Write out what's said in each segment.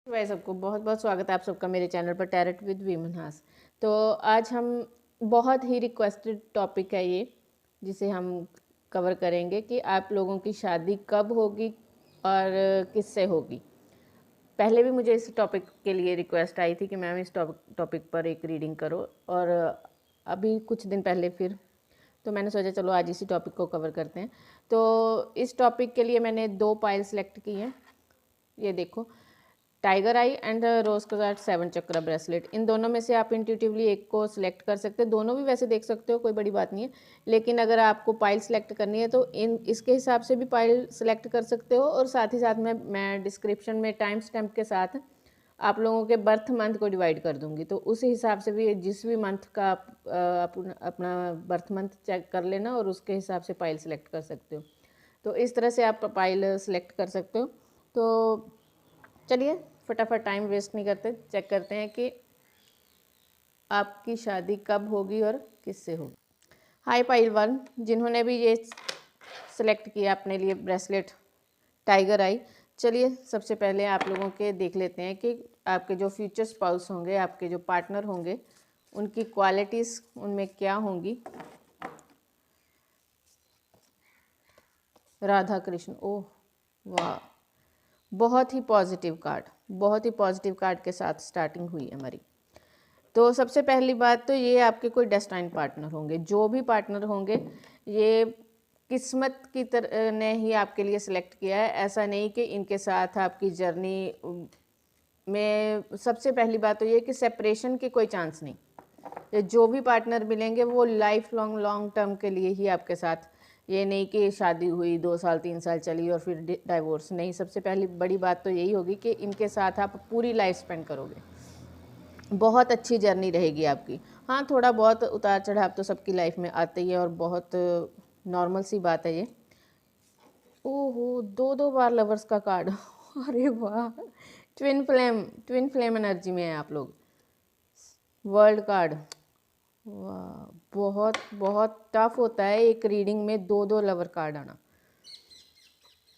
भाई सबको बहुत बहुत स्वागत है आप सबका मेरे चैनल पर टैरेट विद वीमन हास। तो आज हम बहुत ही रिक्वेस्टेड टॉपिक है ये, जिसे हम कवर करेंगे कि आप लोगों की शादी कब होगी और किससे होगी। पहले भी मुझे इस टॉपिक के लिए रिक्वेस्ट आई थी कि मैम इस टॉपिक पर एक रीडिंग करो, और अभी कुछ दिन पहले फिर तो मैंने सोचा चलो आज इसी टॉपिक को कवर करते हैं। तो इस टॉपिक के लिए मैंने 2 पाइल सेलेक्ट की हैं। ये देखो, tiger eye and rose coloured 7 chakra bracelet. इन दोनों में से आप इंट्यूटिवली एक को सिलेक्ट कर सकते हो, दोनों भी वैसे देख सकते हो, कोई बड़ी बात नहीं है। लेकिन अगर आपको पाइल सेलेक्ट करनी है तो इसके हिसाब से भी पाइल सेलेक्ट कर सकते हो, और साथ ही साथ मैं डिस्क्रिप्शन में टाइम स्टैम्प के साथ आप लोगों के बर्थ मंथ को डिवाइड कर दूंगी, तो उसी हिसाब से भी जिस भी मंथ का आप अपना बर्थ मंथ चेक कर लेना और उसके हिसाब से पाइल सेलेक्ट कर सकते हो। तो इस तरह से आप पाइल सेलेक्ट कर सकते हो। तो चलिए फटाफट टाइम वेस्ट नहीं करते, चेक करते हैं कि आपकी शादी कब होगी और किससे होगी। हाय पाइल 1, जिन्होंने भी ये सिलेक्ट किया अपने लिए ब्रेसलेट टाइगर आई, चलिए सबसे पहले आप लोगों के देख लेते हैं कि आपके जो फ्यूचर स्पाउस होंगे, आपके जो पार्टनर होंगे, उनकी क्वालिटीज़ उनमें क्या होंगी। राधा कृष्ण, ओह वाह, बहुत ही पॉजिटिव कार्ड, बहुत ही पॉजिटिव कार्ड के साथ स्टार्टिंग हुई है हमारी। तो सबसे पहली बात तो ये आपके कोई डेस्टाइन पार्टनर होंगे। जो भी पार्टनर होंगे ये किस्मत की तरह ने ही आपके लिए सिलेक्ट किया है। ऐसा नहीं कि इनके साथ आपकी जर्नी में, सबसे पहली बात तो ये कि सेपरेशन की कोई चांस नहीं। ये जो भी पार्टनर मिलेंगे वो लाइफ लॉन्ग टर्म के लिए ही आपके साथ। ये नहीं कि शादी हुई 2 साल 3 साल चली और फिर डाइवोर्स, नहीं। सबसे पहली बड़ी बात तो यही होगी कि इनके साथ आप पूरी लाइफ स्पेंड करोगे, बहुत अच्छी जर्नी रहेगी आपकी। हाँ, थोड़ा बहुत उतार चढ़ाव तो सबकी लाइफ में आते ही है और बहुत नॉर्मल सी बात है ये। ओहो, 2 बार लवर्स का कार्ड अरे वाह, ट्विन फ्लेम एनर्जी में है आप लोग। वर्ल्ड कार्ड, वाह, बहुत बहुत टफ होता है एक रीडिंग में 2 लवर कार्ड आना।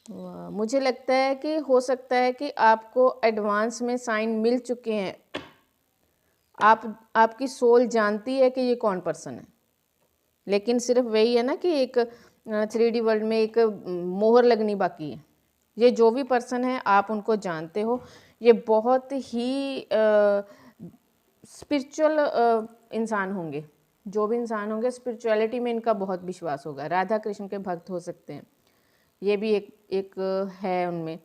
वाह, मुझे लगता है कि हो सकता है कि आपको एडवांस में साइन मिल चुके हैं। आपकी सोल जानती है कि ये कौन पर्सन है, लेकिन सिर्फ वही है ना कि एक 3D वर्ल्ड में एक मोहर लगनी बाकी है। ये जो भी पर्सन है आप उनको जानते हो। ये बहुत ही स्पिरिचुअल इंसान होंगे। जो भी इंसान होंगे स्पिरिचुअलिटी में इनका बहुत विश्वास होगा। राधा कृष्ण के भक्त हो सकते हैं, ये भी एक है उनमें।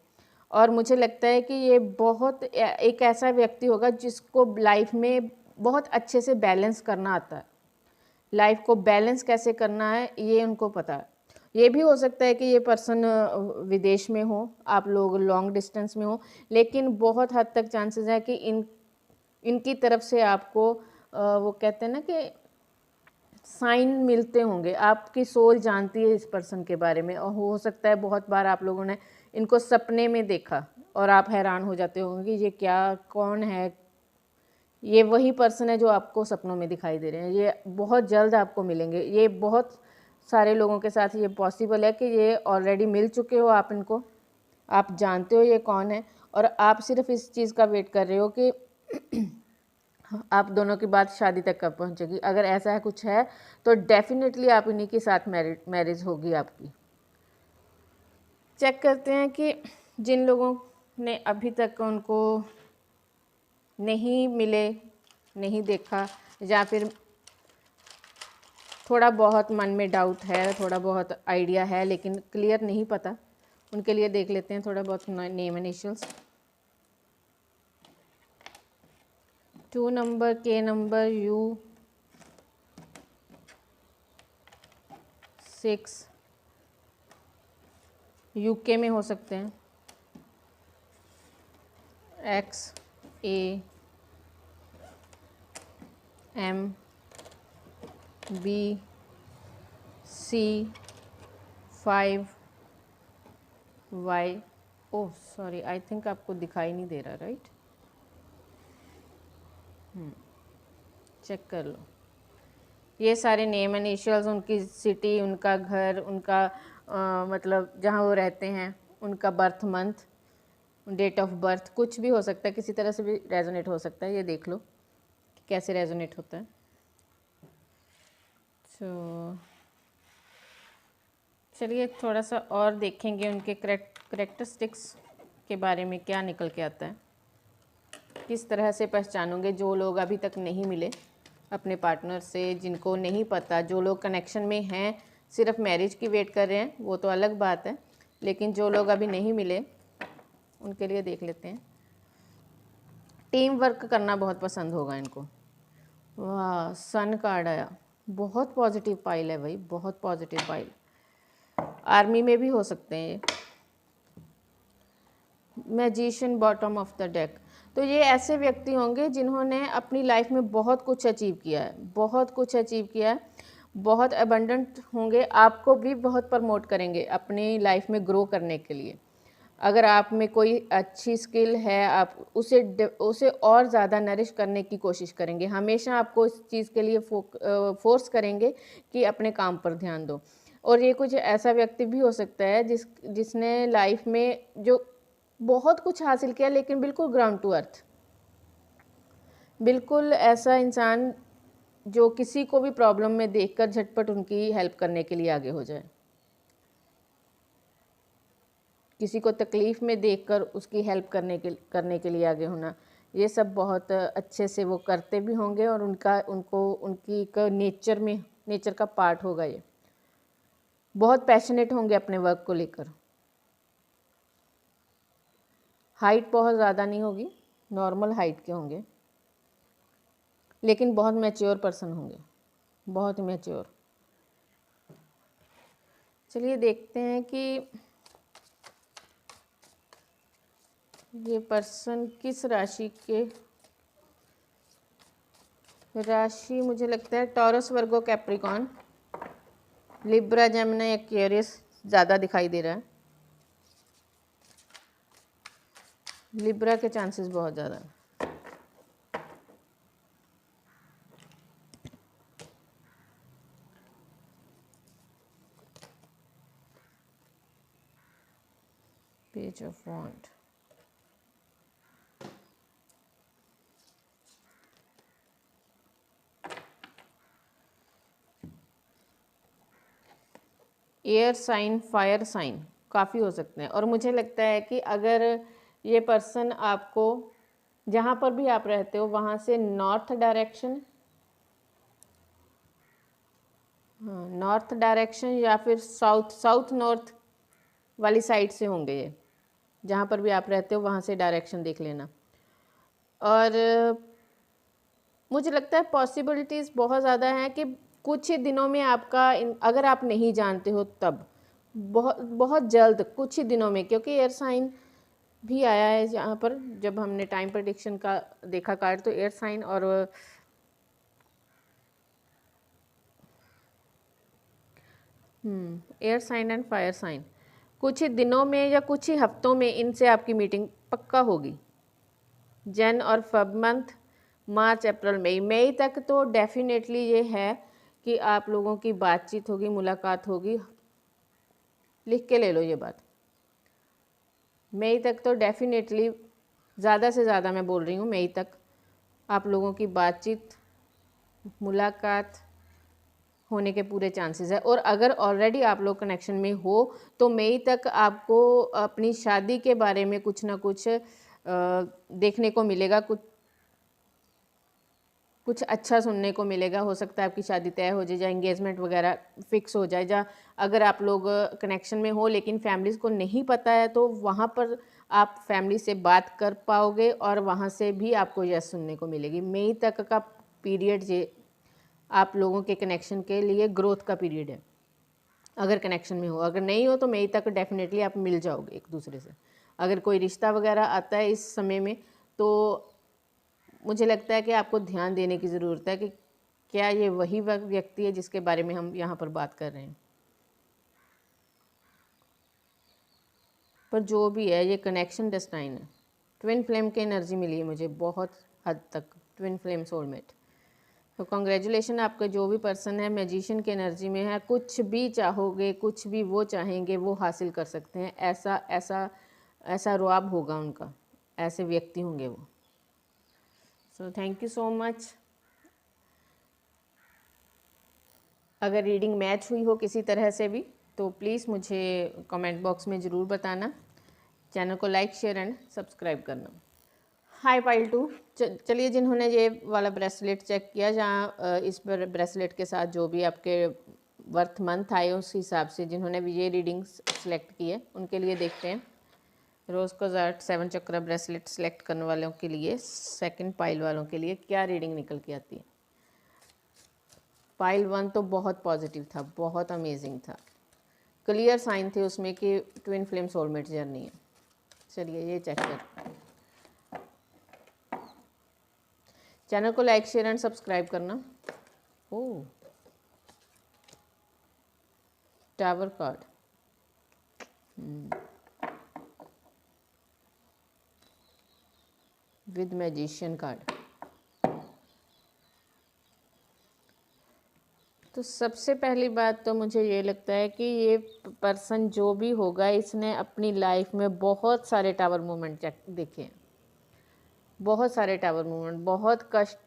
और मुझे लगता है कि ये बहुत एक ऐसा व्यक्ति होगा जिसको लाइफ में बहुत अच्छे से बैलेंस करना आता है। लाइफ को बैलेंस कैसे करना है ये उनको पता है। ये भी हो सकता है कि ये पर्सन विदेश में हो, आप लोग लॉन्ग डिस्टेंस में हो, लेकिन बहुत हद तक चांसेस है कि इनकी तरफ से आपको वो कहते हैं ना कि साइन मिलते होंगे। आपकी सोल जानती है इस पर्सन के बारे में, और हो सकता है बहुत बार आप लोगों ने इनको सपने में देखा और आप हैरान हो जाते होंगे कि ये क्या, कौन है। ये वही पर्सन है जो आपको सपनों में दिखाई दे रहे हैं। ये बहुत जल्द आपको मिलेंगे। ये बहुत सारे लोगों के साथ ये पॉसिबल है कि ये ऑलरेडी मिल चुके हो आप इनको, आप जानते हो ये कौन है, और आप सिर्फ इस चीज़ का वेट कर रहे हो कि आप दोनों की बात शादी तक कब पहुंचेगी। अगर ऐसा कुछ है तो डेफिनेटली आप इन्हीं के साथ मैरिज होगी आपकी। चेक करते हैं कि जिन लोगों ने अभी तक उनको नहीं मिले, नहीं देखा, या फिर थोड़ा बहुत मन में डाउट है, थोड़ा बहुत आइडिया है लेकिन क्लियर नहीं पता, उनके लिए देख लेते हैं थोड़ा बहुत name initials. 2 number, K number, U 6, UK में हो सकते हैं, X A M B C 5 Y। Oh sorry, I think आपको दिखाई नहीं दे रहा, राइट? चेक कर लो। ये सारे नेम इनिशियल्स, उनकी सिटी, उनका घर, उनका मतलब जहाँ वो रहते हैं, उनका birth month, date of birth, कुछ भी हो सकता है, किसी तरह से भी रेजोनेट हो सकता है। ये देख लो कि कैसे रेजोनेट होता है। तो चलिए थोड़ा सा और देखेंगे उनके करेक्टरिस्टिक्स के बारे में, क्या निकल के आता है, किस तरह से पहचानोंगे। जो लोग अभी तक नहीं मिले अपने पार्टनर से, जिनको नहीं पता, जो लोग कनेक्शन में हैं सिर्फ मैरिज की वेट कर रहे हैं, वो तो अलग बात है, लेकिन जो लोग अभी नहीं मिले उनके लिए देख लेते हैं। टीम वर्क करना बहुत पसंद होगा इनको। वाह, सन कार्ड आया, बहुत पॉजिटिव पाइल है भाई, बहुत पॉजिटिव पाइल। आर्मी में भी हो सकते हैं ये। Magician bottom of the deck, तो ये ऐसे व्यक्ति होंगे जिन्होंने अपनी लाइफ में बहुत कुछ अचीव किया है, बहुत कुछ अचीव किया है, बहुत अबंडेंट होंगे, आपको भी बहुत प्रमोट करेंगे अपनी लाइफ में ग्रो करने के लिए। अगर आप में कोई अच्छी स्किल है, आप उसे और ज़्यादा नरिश करने की कोशिश करेंगे, हमेशा आपको इस चीज़ के लिए फोर्स करेंगे कि अपने काम पर ध्यान दो। और ये कुछ ऐसा व्यक्ति भी हो सकता है जिसने लाइफ में जो बहुत कुछ हासिल किया, लेकिन बिल्कुल ग्राउंड टू अर्थ, बिल्कुल ऐसा इंसान जो किसी को भी प्रॉब्लम में देखकर झटपट उनकी हेल्प करने के लिए आगे हो जाए, किसी को तकलीफ़ में देखकर उसकी हेल्प करने के लिए आगे होना, ये सब बहुत अच्छे से वो करते भी होंगे, और उनकी एक नेचर का पार्ट होगा ये। बहुत पैशनेट होंगे अपने वर्क को लेकर। हाइट बहुत ज़्यादा नहीं होगी, नॉर्मल हाइट के होंगे, लेकिन बहुत मैच्योर पर्सन होंगे, बहुत मैच्योर। चलिए देखते हैं कि ये पर्सन किस राशि के, राशि मुझे लगता है टॉरस, वर्गो, कैप्रिकॉन, लिब्रा, जेमिनी, एक्वेरियस ज़्यादा दिखाई दे रहा है। लिब्रा के चांसेस बहुत ज़्यादा हैं। Page of wands, air sign, fire sign काफ़ी हो सकते हैं। और मुझे लगता है कि अगर ये पर्सन आपको, जहाँ पर भी आप रहते हो वहाँ से नॉर्थ डायरेक्शन, हाँ नॉर्थ डायरेक्शन या फिर साउथ नॉर्थ वाली साइड से होंगे ये, जहाँ पर भी आप रहते हो वहाँ से डायरेक्शन देख लेना। और मुझे लगता है पॉसिबिलिटीज़ बहुत ज़्यादा हैं कि कुछ ही दिनों में आपका, अगर आप नहीं जानते हो तब बहुत बहुत जल्द, कुछ ही दिनों में, क्योंकि एयर साइन भी आया है जहाँ पर, जब हमने टाइम प्रेडिक्शन का देखा कार्ड, तो एयर साइन और air sign and fire sign, कुछ ही दिनों में या कुछ ही हफ्तों में इनसे आपकी मीटिंग पक्का होगी। जन और फब मंथ, मार्च, अप्रैल, मई तक तो डेफिनेटली ये है कि आप लोगों की बातचीत होगी, मुलाकात होगी। लिख के ले लो ये बात, मई तक तो डेफिनेटली, ज़्यादा से ज़्यादा मैं बोल रही हूँ, मई तक आप लोगों की बातचीत, मुलाकात होने के पूरे चांसेस है। और अगर ऑलरेडी आप लोग कनेक्शन में हो तो मई तक आपको अपनी शादी के बारे में कुछ ना कुछ देखने को मिलेगा, कुछ अच्छा सुनने को मिलेगा। हो सकता है आपकी शादी तय हो जाए, या एंगेजमेंट वगैरह फिक्स हो जाए, या अगर आप लोग कनेक्शन में हो लेकिन फैमिलीज़ को नहीं पता है, तो वहाँ पर आप फैमिली से बात कर पाओगे और वहाँ से भी आपको यस सुनने को मिलेगी। मई तक का पीरियड ये आप लोगों के कनेक्शन के लिए ग्रोथ का पीरियड है, अगर कनेक्शन में हो। अगर नहीं हो तो मई तक डेफिनेटली आप मिल जाओगे एक दूसरे से। अगर कोई रिश्ता वगैरह आता है इस समय में, तो मुझे लगता है कि आपको ध्यान देने की ज़रूरत है कि क्या ये वही व्यक्ति है जिसके बारे में हम यहाँ पर बात कर रहे हैं। पर जो भी है, ये कनेक्शन डेस्टाइन है। ट्विन फ्लेम की एनर्जी मिली है मुझे बहुत हद तक, ट्विन फ्लेम सोलमेट। तो कॉन्ग्रेचुलेशन, आपका जो भी पर्सन है मैजिशियन की एनर्जी में है। कुछ भी चाहोगे, कुछ भी वो चाहेंगे वो हासिल कर सकते हैं। ऐसा ऐसा रुआब होगा उनका, ऐसे व्यक्ति होंगे वो। So thank you so much. अगर रीडिंग मैच हुई हो किसी तरह से भी तो प्लीज़ मुझे कमेंट बॉक्स में ज़रूर बताना। चैनल को लाइक शेयर एंड सब्सक्राइब करना। हाय पाइल 2, चलिए जिन्होंने ये वाला ब्रेसलेट चेक किया, जहाँ इस पर ब्रेसलेट के साथ जो भी आपके वर्थ मंथ आए उस हिसाब से जिन्होंने भी ये रीडिंग सेलेक्ट की है उनके लिए देखते हैं। रोज़ को आर्ट 7 चक्रा ब्रेसलेट सेलेक्ट करने वालों के लिए, सेकंड पाइल वालों के लिए क्या रीडिंग निकल के आती है। पाइल 1 तो बहुत पॉजिटिव था, बहुत अमेजिंग था, क्लियर साइन थे उसमें कि ट्विन फ्लेम सोलमेट जर्नी है। चलिए ये चेक कर, चैनल को लाइक शेयर एंड सब्सक्राइब करना। Oh, tower card, with magician card. तो सबसे पहली बात तो मुझे ये लगता है कि ये पर्सन जो भी होगा इसने अपनी लाइफ में बहुत सारे टावर मूवमेंट देखे हैं, बहुत सारे टावर मूवमेंट, बहुत कष्ट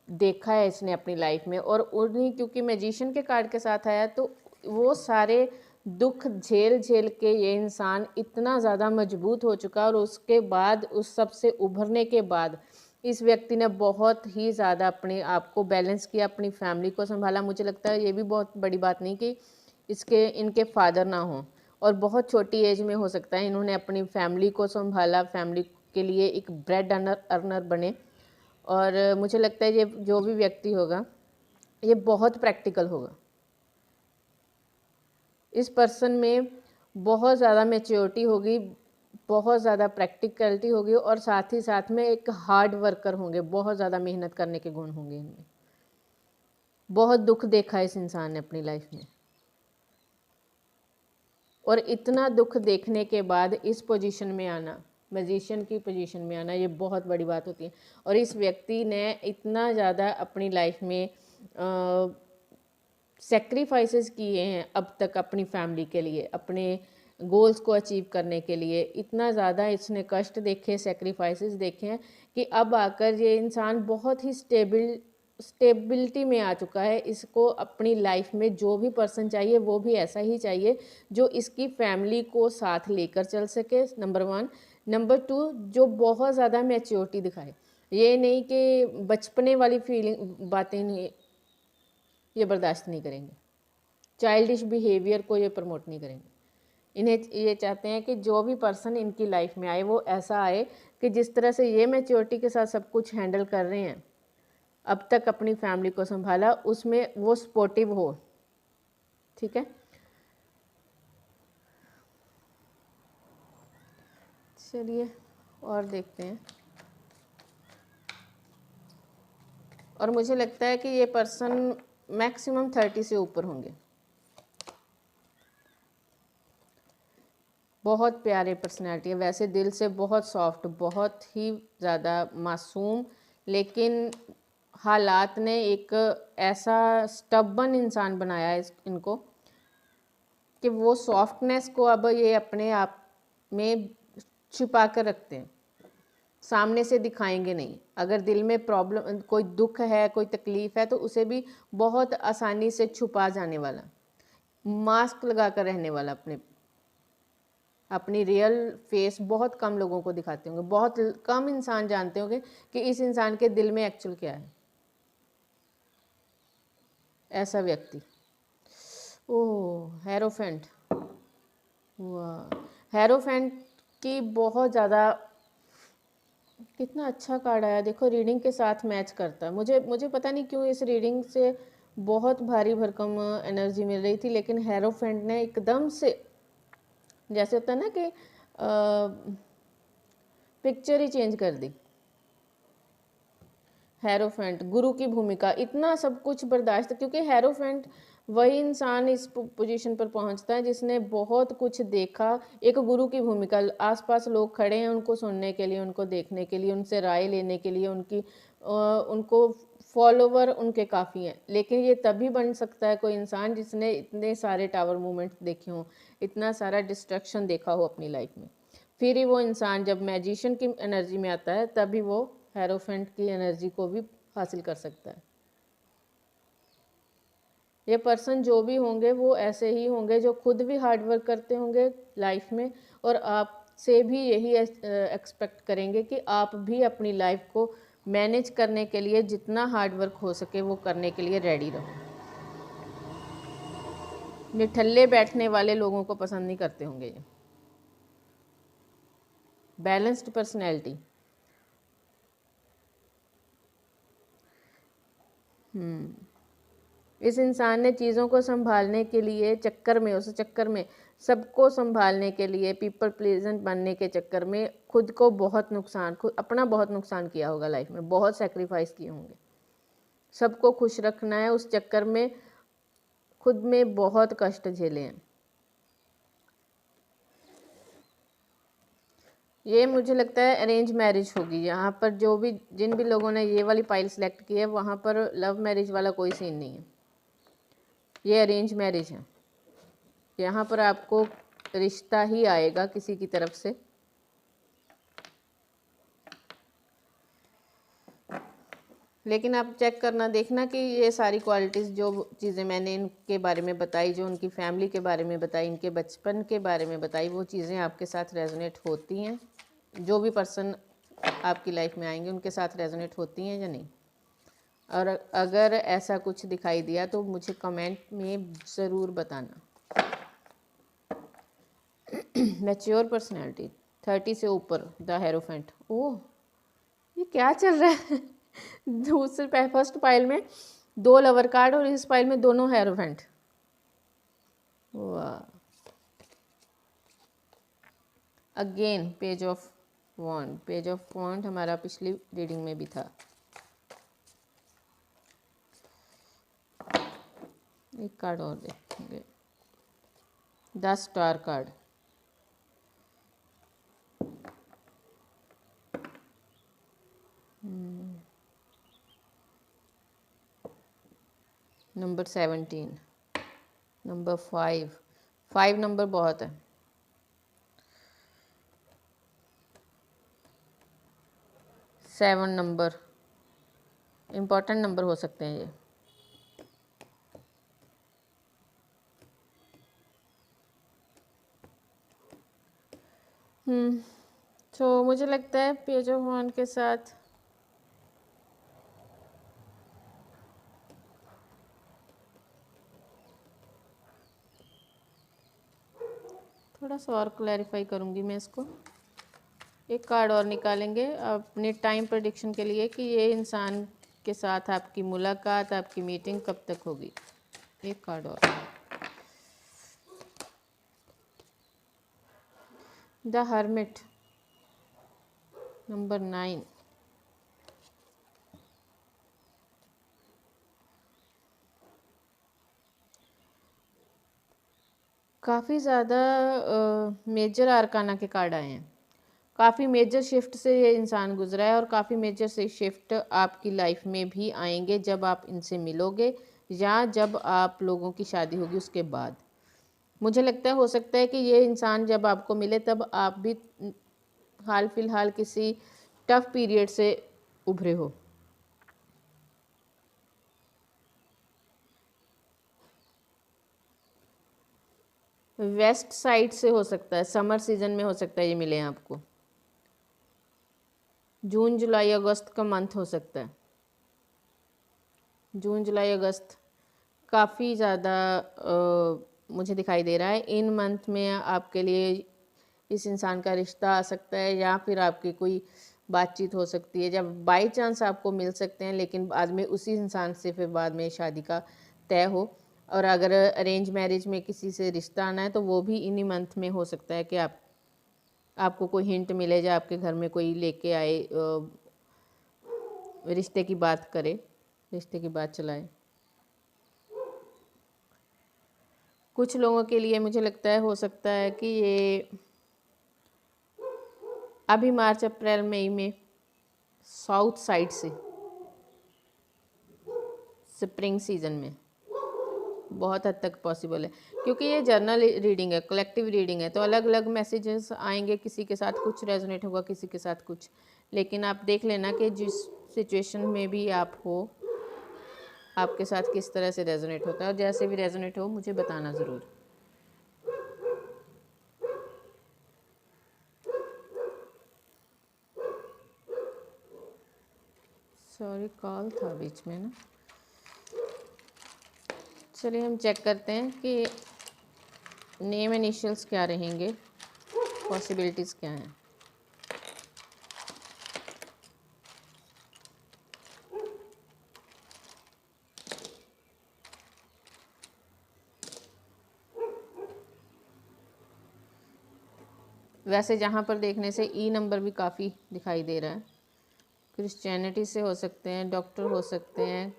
देखा है इसने अपनी लाइफ में। और उन्हीं, क्योंकि मैजिशियन के कार्ड के साथ आया तो वो सारे दुख झेल झेल के ये इंसान इतना ज़्यादा मजबूत हो चुका, और उसके बाद उस सब से उभरने के बाद इस व्यक्ति ने बहुत ही ज़्यादा अपने आप को बैलेंस किया, अपनी फैमिली को संभाला। मुझे लगता है ये भी बहुत बड़ी बात नहीं कि इनके फादर ना हों, और बहुत छोटी एज में हो सकता है इन्होंने अपनी फैमिली को संभाला, फैमिली के लिए एक ब्रेड अर्नर बने। और मुझे लगता है ये जो भी व्यक्ति होगा ये बहुत प्रैक्टिकल होगा। इस पर्सन में बहुत ज़्यादा मैच्योरिटी होगी, बहुत ज़्यादा प्रैक्टिकलिटी होगी, और साथ ही साथ में एक हार्ड वर्कर होंगे, बहुत ज़्यादा मेहनत करने के गुण होंगे इनमें। बहुत दुख देखा है इस इंसान ने अपनी लाइफ में, और इतना दुख देखने के बाद इस पोजीशन में आना, मैजिशियन की पोजीशन में आना, ये बहुत बड़ी बात होती है। और इस व्यक्ति ने इतना ज़्यादा अपनी लाइफ में सेक्रीफाइसेस किए हैं अब तक अपनी फैमिली के लिए, अपने गोल्स को अचीव करने के लिए। इतना ज़्यादा इसने कष्ट देखे, सेक्रीफाइसेस देखे हैं कि अब आकर ये इंसान बहुत ही स्टेबिलिटी में आ चुका है। इसको अपनी लाइफ में जो भी पर्सन चाहिए वो भी ऐसा ही चाहिए जो इसकी फैमिली को साथ लेकर चल सके, नंबर 1। नंबर 2, जो बहुत ज़्यादा मैच्योरिटी दिखाए, ये नहीं कि बचपने वाली फीलिंग बातें नहीं, ये बर्दाश्त नहीं करेंगे। चाइल्डिश बिहेवियर को ये प्रमोट नहीं करेंगे। इन्हें ये चाहते हैं कि जो भी पर्सन इनकी लाइफ में आए वो ऐसा आए कि जिस तरह से ये मैच्योरिटी के साथ सब कुछ हैंडल कर रहे हैं, अब तक अपनी फैमिली को संभाला, उसमें वो सपोर्टिव हो। ठीक है, चलिए और देखते हैं। और मुझे लगता है कि ये पर्सन मैक्सिमम 30 से ऊपर होंगे। बहुत प्यारे पर्सनैलिटी है, वैसे दिल से बहुत सॉफ्ट, बहुत ही ज़्यादा मासूम, लेकिन हालात ने एक ऐसा स्टबन इंसान बनाया है इनको कि वो सॉफ्टनेस को अब ये अपने आप में छुपा कर रखते हैं, सामने से दिखाएंगे नहीं। अगर दिल में प्रॉब्लम, कोई दुख है, कोई तकलीफ़ है, तो उसे भी बहुत आसानी से छुपा जाने वाला, मास्क लगा कर रहने वाला, अपनी रियल फेस बहुत कम लोगों को दिखाते होंगे। बहुत कम इंसान जानते होंगे कि इस इंसान के दिल में एक्चुअल क्या है। ऐसा व्यक्ति, ओह हेरोफेंट, वाह, हेरोफेंट की बहुत ज़्यादा, कितना अच्छा कार्ड आया देखो, रीडिंग के साथ मैच करता है। मुझे पता नहीं क्यों इस रीडिंग से बहुत भारी भरकम एनर्जी मिल रही थी, लेकिन हेरोफेंट ने एकदम से, जैसे होता है ना कि पिक्चर ही चेंज कर दी। हेरोफेंट, गुरु की भूमिका, इतना सब कुछ बर्दाश्त, क्योंकि हेरोफेंट वही इंसान इस पोजीशन पर पहुंचता है जिसने बहुत कुछ देखा। एक गुरु की भूमिका, आसपास लोग खड़े हैं उनको सुनने के लिए, उनको देखने के लिए, उनसे राय लेने के लिए, उनको फॉलोवर उनके काफ़ी हैं। लेकिन ये तभी बन सकता है कोई इंसान जिसने इतने सारे टावर मूवमेंट देखे हों, इतना सारा डिस्ट्रक्शन देखा हो अपनी लाइफ में। फिर ही वो इंसान जब मैजिशियन की एनर्जी में आता है तभी वो हेरोफेंट की एनर्जी को भी हासिल कर सकता है। ये पर्सन जो भी होंगे वो ऐसे ही होंगे जो खुद भी हार्ड वर्क करते होंगे लाइफ में, और आपसे भी यही एक्सपेक्ट करेंगे कि आप भी अपनी लाइफ को मैनेज करने के लिए जितना हार्ड वर्क हो सके वो करने के लिए रेडी रहो। निठल्ले बैठने वाले लोगों को पसंद नहीं करते होंगे ये। Balanced personality. इस इंसान ने चीज़ों को संभालने के लिए उस चक्कर में सबको संभालने के लिए पीपल प्लीजेंट बनने के चक्कर में खुद अपना बहुत नुकसान किया होगा लाइफ में, बहुत सेक्रीफाइस किए होंगे। सबको खुश रखना है उस चक्कर में खुद में बहुत कष्ट झेले हैं। ये मुझे लगता है अरेंज मैरिज होगी। यहाँ पर जिन भी लोगों ने ये वाली फाइल सेलेक्ट की है वहाँ पर लव मैरिज वाला कोई सीन नहीं है, ये अरेंज मैरिज है। यहाँ पर आपको रिश्ता ही आएगा किसी की तरफ से। लेकिन आप चेक करना देखना कि ये सारी क्वालिटीज़ जो चीज़ें मैंने इनके बारे में बताई, जो उनकी फैमिली के बारे में बताई, इनके बचपन के बारे में बताई, वो चीज़ें आपके साथ रेजोनेट होती हैं। जो भी पर्सन आपकी लाइफ में आएंगे उनके साथ रेजोनेट होती हैं या नहीं। और अगर ऐसा कुछ दिखाई दिया तो मुझे कमेंट में ज़रूर बताना। मैच्योर पर्सनैलिटी 30 से ऊपर, द हेरोफेंट। ओह, ये क्या चल रहा है? दूसरे फर्स्ट फाइल में 2 लवर कार्ड और इस फाइल में दोनों हेरोफेंट। वाह। Again page of wand. Page of wand हमारा पिछली रीडिंग में भी था। एक कार्ड और देखेंगे, 10 star card. Number 17, number 5 number बहुत है। 7 नंबर इम्पोर्टेंट नंबर हो सकते हैं ये। तो मुझे लगता है पेज ऑफ वॉन्ड के साथ थोड़ा सा और क्लैरिफाई करूँगी मैं इसको। एक कार्ड और निकालेंगे अपने टाइम प्रेडिक्शन के लिए कि ये इंसान के साथ आपकी मुलाकात, आपकी मीटिंग कब तक होगी। एक कार्ड और, द हर्मिट, नंबर 9। काफ़ी ज़्यादा मेजर आर्काना के कार्ड आए हैं। काफ़ी मेजर शिफ्ट से ये इंसान गुजरा है और काफ़ी मेजर से शिफ्ट आपकी लाइफ में भी आएंगे जब आप इनसे मिलोगे या जब आप लोगों की शादी होगी उसके बाद। मुझे लगता है हो सकता है कि ये इंसान जब आपको मिले तब आप भी हाल फिलहाल किसी टफ पीरियड से उभरे हो। वेस्ट साइड से हो सकता है, समर सीजन में हो सकता है ये मिले आपको। जून जुलाई अगस्त का मंथ हो सकता है। जून जुलाई अगस्त काफ़ी ज़्यादा मुझे दिखाई दे रहा है। इन मंथ में आपके लिए इस इंसान का रिश्ता आ सकता है या फिर आपकी कोई बातचीत हो सकती है जब बाई चांस आपको मिल सकते हैं, लेकिन बाद में उसी इंसान से फिर बाद में शादी का तय हो। और अगर अरेंज मैरिज में किसी से रिश्ता आना है तो वो भी इन्हीं मंथ में हो सकता है कि आपको कोई हिंट मिले या आपके घर में कोई लेके आए, रिश्ते की बात करे, रिश्ते की बात चलाए। कुछ लोगों के लिए मुझे लगता है हो सकता है कि ये अभी मार्च अप्रैल मई में साउथ साइड से स्प्रिंग सीजन में बहुत हद तक पॉसिबल है, क्योंकि ये जर्नल रीडिंग है, कलेक्टिव रीडिंग है, तो अलग अलग मैसेजेस आएंगे, किसी के साथ कुछ रेजोनेट होगा, किसी के साथ कुछ। लेकिन आप देख लेना कि जिस सिचुएशन में भी आप हो, आपके साथ किस तरह से रेजोनेट होता है, और जैसे भी रेजोनेट हो मुझे बताना ज़रूर। सॉरी, कॉल था बीच में ना। चलिए हम चेक करते हैं कि नेम इनिशियल्स क्या रहेंगे, पॉसिबिलिटीज़ क्या हैं। वैसे जहाँ पर देखने से ई नंबर भी काफ़ी दिखाई दे रहा है। क्रिश्चियनिटी से हो सकते हैं, डॉक्टर हो सकते हैं,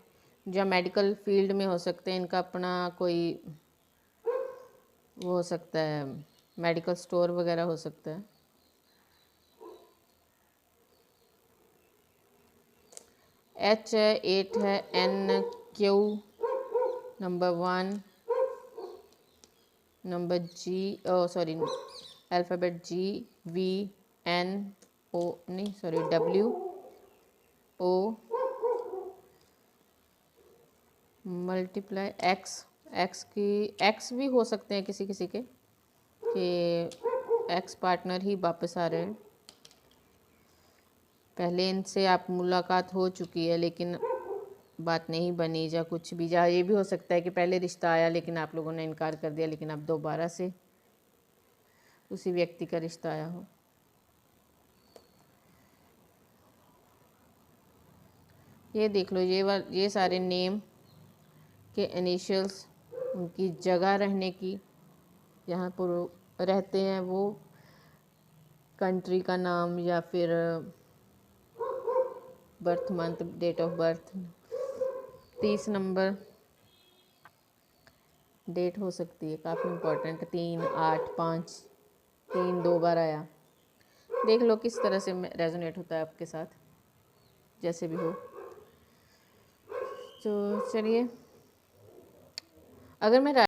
या मेडिकल फील्ड में हो सकते हैं, इनका अपना कोई वो हो सकता है, मेडिकल स्टोर वगैरह हो सकता है। एच है, 8 है, N, Q, number 1, number G, O sorry, alphabet G, V, N, O नहीं sorry, W, O, multiply X. X की एक्स भी हो सकते हैं किसी किसी के कि एक्स पार्टनर ही वापस आ रहे हैं, पहले इनसे आप मुलाकात हो चुकी है लेकिन बात नहीं बनी, या कुछ भी, या ये भी हो सकता है कि पहले रिश्ता आया लेकिन आप लोगों ने इनकार कर दिया, लेकिन अब दोबारा से उसी व्यक्ति का रिश्ता आया हो। ये देख लो, ये सारे नेम के इनिशियल्स, उनकी जगह रहने की, जहाँ पर रहते हैं वो कंट्री का नाम, या फिर birth month, date of birth, 30 number date हो सकती है, काफ़ी इम्पोर्टेंट, 3, 8, 5, 3 2 बार आया। देख लो किस तरह से रेजोनेट होता है आपके साथ, जैसे भी हो। तो चलिए, अगर मैं